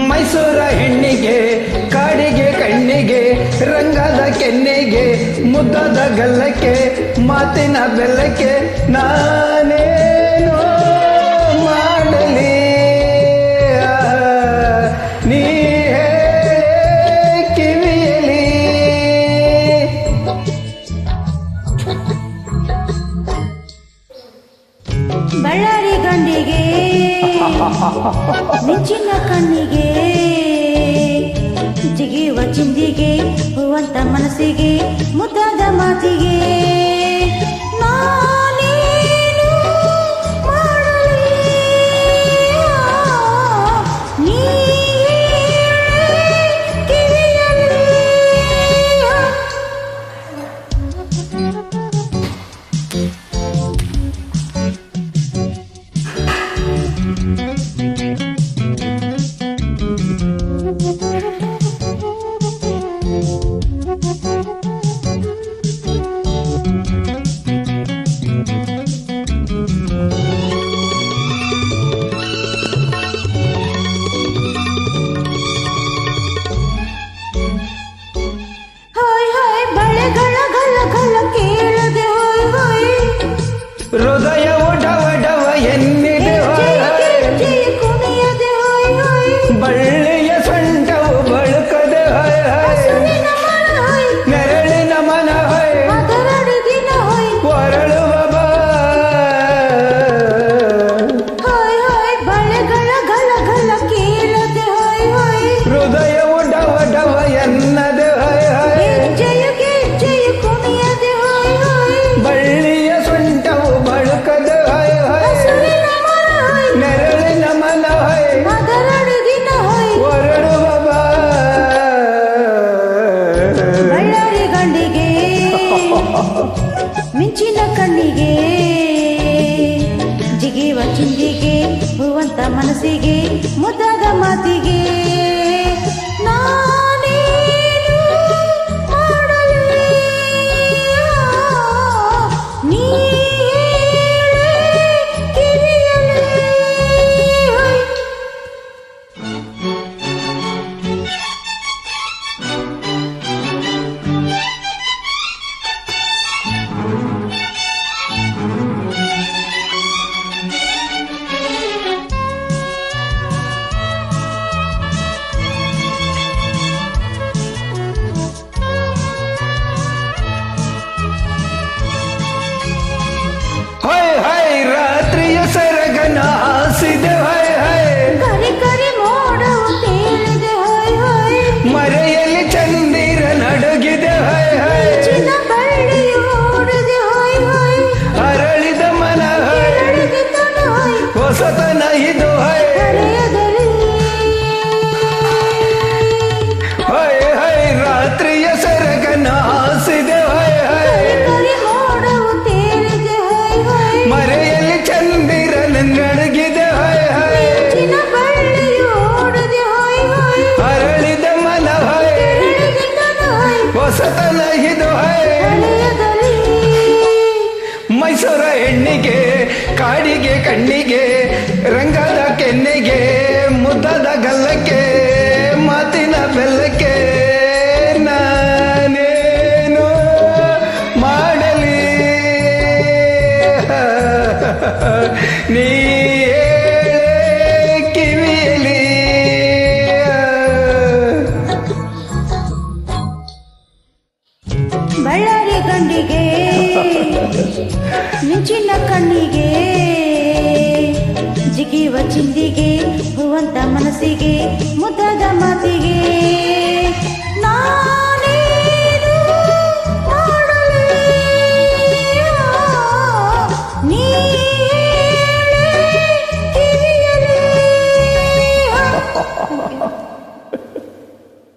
ಮೈಸೂರ ಹೆಣ್ಣಿಗೆ ಕಾಡಿಗೆ ಕಣ್ಣಿಗೆ ರಂಗದ ಕೆನ್ನೆಗೆ ಮುದ್ದಾದ ಗಲ್ಲಕ್ಕೆ ಮಾತಿನ ಬೆಲ್ಲಕ್ಕೆ ನಾನೇನೋ ಮಾಡಲಿ ನೀ ಕಿವಿಯಲಿ. ಬಳ್ಳಾರಿ ಗಂಡಿಗೆ ಮಿಂಚಿನ ಕಣ್ಣಿಗೆ ಜಿಗಿಯುವ ಚಿಂದಿಗೆ ಹೂವಂತ ಮನಸ್ಸಿಗೆ ಮುದ್ದಾದ ಮಾತಿಗೆ ನಾನೇನು ಮಾಡಲಿ ನೀ ಕಿವಿಯಲ್ಲಿ. ಹೃದಯವು ಡವ ಡವ ಎನ್ನಿದೆ ಬಳ್ಳಿಯ ಸೊಂಟವು ಬಳುಕದೆ ನೆರಳಿನ ಮನ ಹೊರಳುವ ಹೃದಯವು ಡವ ಡವ ಎನ್ನದೆ ಬಳ್ಳಿಯ ಸೊಂಟವು ಬಳುಕದೆ ನೆರಳಿನ ಮನ ಹೊರಡುವ ಬಳ್ಳಾರಿ ಗಂಡಿಗೆ ಮಿಂಚಿನ ಕಣ್ಣಿಗೆ ಜಿಗಿಯುವ ಚಿಂದಿಗೆ ಹೂವಂತ ಮನಸ್ಸಿಗೆ ಮುದ್ದಾದ ಮಾತಿಗೆ ನಾನೇನು ಮಾಡಲಿ ನೀ ಕಿವಿಯಲ್ಲಿ. ರಾತ್ರಿಯ ಸರಗನ ಹಾಸಿದೆ ಕರಿ ಕರಿ ಮೋಡವು ತೇಲಿದೆ ಮರೆಯಲ್ಲಿ ಚಂದಿರ ನಡುಗಿದೆ ಚಿನ್ನ ಬಳ್ಳಿಯು ಓಡಿದೆ ಅರಳಿದ ಮನ ಹೊಸತನ ಇದು ರಾತ್ರಿಯ ಸರಗನ ಹಾಸಿದೆ ಮರೆಯಲ್ಲಿ ಚಂದಿರ ನಡುಗಿದೆ ಅರಳಿದ ಮನ ಹೊಸತನ ಇದು ಮೈಸೂರ ಹೆಣ್ಣಿಗೆ ಕಾಡಿಗೆ ಕಣ್ಣಿಗೆ ರಂಗದ ಕೆನ್ನೆಗೆ ಮುದ್ದಾದ ಗಲ್ಲಕ್ಕೆ ಮಾತಿನ ಬೆಲ್ಲಕ್ಕೆ ನಾನೇನು ಮಾಡಲಿ ನೀ ಕಿವಿಯಲಿ. ಬಳ್ಳಾರಿ ಗಂಡಿಗೆ ಮಿಂಚಿನ ಕಣ್ಣಿಗೆ ಜಿಗಿಯುವ ಚಿಂದಿಗೆ ಹೂವಂತ ಮನಸ್ಸಿಗೆ ಮುದ್ದಾದ ಮಾತಿಗೆ